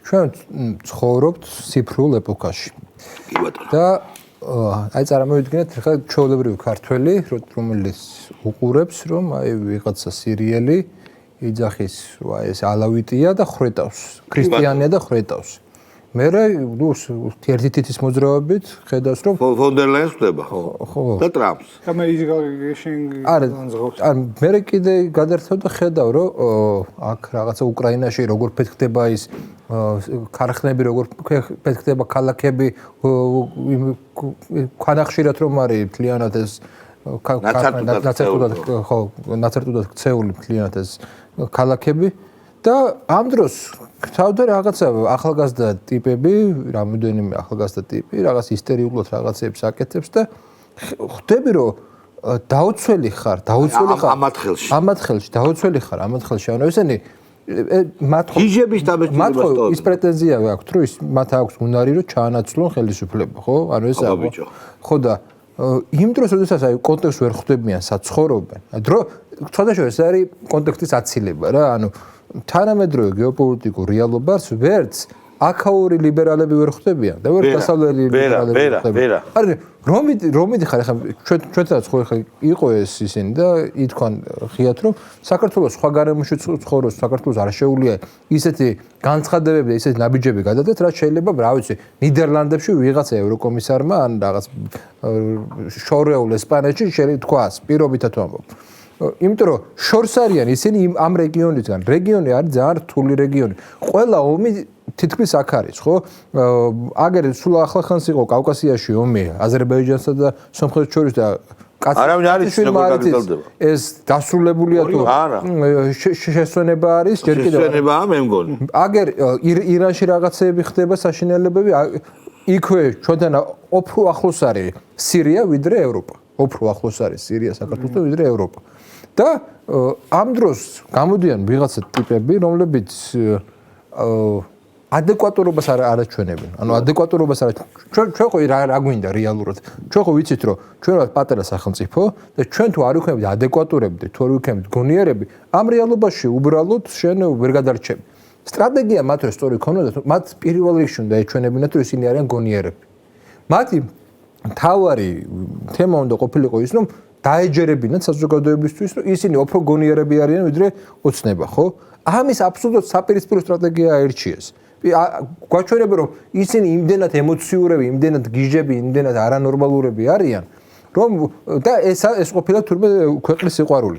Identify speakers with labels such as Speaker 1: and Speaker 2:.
Speaker 1: ჩვენ ცხოვრობთ ციფრულ ეპოქაში.
Speaker 2: კი ბატონო.
Speaker 1: და აი წარმოვიდგინეთ ხა ჩვეულებრივი ქართველი, რომელიც უყურებს, რომ აი ვიღაცა სერიალი იძახის, აი ეს ალავიტია და ხრეტავს, ქრისტიანია და ხრეტავს. მე ერთი თითის მოძრაობით ხედავს, რომ
Speaker 2: ფონდერლაინს ხდება, ხო? და ტრამპს.
Speaker 3: და მე ის განზღავს.
Speaker 1: მე კიდე გადართავ და ხედავ, რომ აქ რაღაცა უკრაინაში როგორ ფეთქდება ის ქარხნები, როგორ ფეთქდება ქალაქები, ქვანახშირად რომ არის მთლიანად ეს ნაცარტუდად ქცეული მთლიანად ეს ქალაქები და ამ დროს გთავდა რაღაცა ახალგაზრდა ტიპები, რამოდენიმე ახალგაზრდა ტიპი, რაღაც ისტერიულად რაღაცებს აკეთებს და ხვდები რომ დაუცველი ხარ ამათ ხელში დაუცველი ხარ ამათ ხელში ანუ ესენი მათ
Speaker 2: გიჟების დამეწოდება
Speaker 1: ის პრეტენზია აქვს რომ ის მათ აქვს უნარი რომ ჩაანაცვლონ ხელისუფლება ხო ანუ ეს ხო და იმ დროს როდესაც აი კონტექსტს ვერ ხვდებიან საცხოვრობენ დრო ცოტაშორის არის კონტექსტის აცილება რა ანუ თანამედროვე გეოპოლიტიკურ რეალობას ვერც აქაური ლიბერალები ვერ ხვდებიან და ვერ დასავლელი ლიბერალები ვერ ხვდებიან. არა რომ მიდიხარ ახლა ჩვენთანაც ხო ახლა იყო ეს ისინი და ითქვან ღიად რომ საქართველოს სხვა გარემოში ცხოვრობს საქართველოს არ შეუძლია ისეთი განცხადებები და ისეთი ნაბიჯები გადადეთ რაც შეიძლება რა ვიცი ნიდერლანდებში ვიღაცა ევროკომისარმა ან რაღაც შორეულ ესპანეთში თქვას პირობითად ვამბობ. იმიტომ რომ შორს არიან ისინი ამ რეგიონიდან. რეგიონი არის ძალიან რთული რეგიონი. ყველა ომი თითქმის აქ არის, ხო? აგერ სულ ახლახანს იყო კავკასიაში ომი აზერბაიჯანსა და სომხეთს შორის და
Speaker 2: არავინ არის როგორ გაგრძელდება.
Speaker 1: ეს დასრულებულია თუ შესვენება არის, ჯერ კიდევ
Speaker 2: შესვენებაა მე მგონი.
Speaker 1: აგერ ირანში რაღაცეები ხდება საშინელებები, იქვე ჩვენთან უფრო ახლოს არის სირია ვიდრე ევროპა. უფრო ახლოს არის სირია საქართველოსთან ვიდრე ევროპა. და ამ დროს გამოდიან ვიღაცა ტიპები, რომლებიც ადეკვატურობას არ აჩვენებენ. ანუ ადეკვატურობას არ ჩვენ ხო რა გვინდა რეალურად. ჩვენ ხო ვიცით რომ ჩვენ ვართ პატარა სახელმწიფო და ჩვენ თუ არ ვიქნებით ადეკვატურები და თუ არ ვიქნებით გონიერები, ამ რეალობაში უბრალოდ შენ ვერ გადარჩები. სტრატეგია მათთვის სწორი ქონოდათ, მათ პირველ რიგში უნდა ეჩვენებინათ რომ ისინი არიან გონიერები. მათი თავარი თემა უნდა ყოფილიყო ის რომ დაეჯერებინათ საზოგადოებისთვის რომ ისინი უფრო გონიერები არიან ვიდრე ოცნება, ხო? ამის აბსოლუტურად საპირისპირო სტრატეგია აირჩიეს. გვაჩვენებენ რომ ისინი იმდენად ემოციურები, იმდენად გიჟები, იმდენად არანორმალურები არიან, რომ და ეს ყოფილა თურმე ქვეყნის სიყვარული.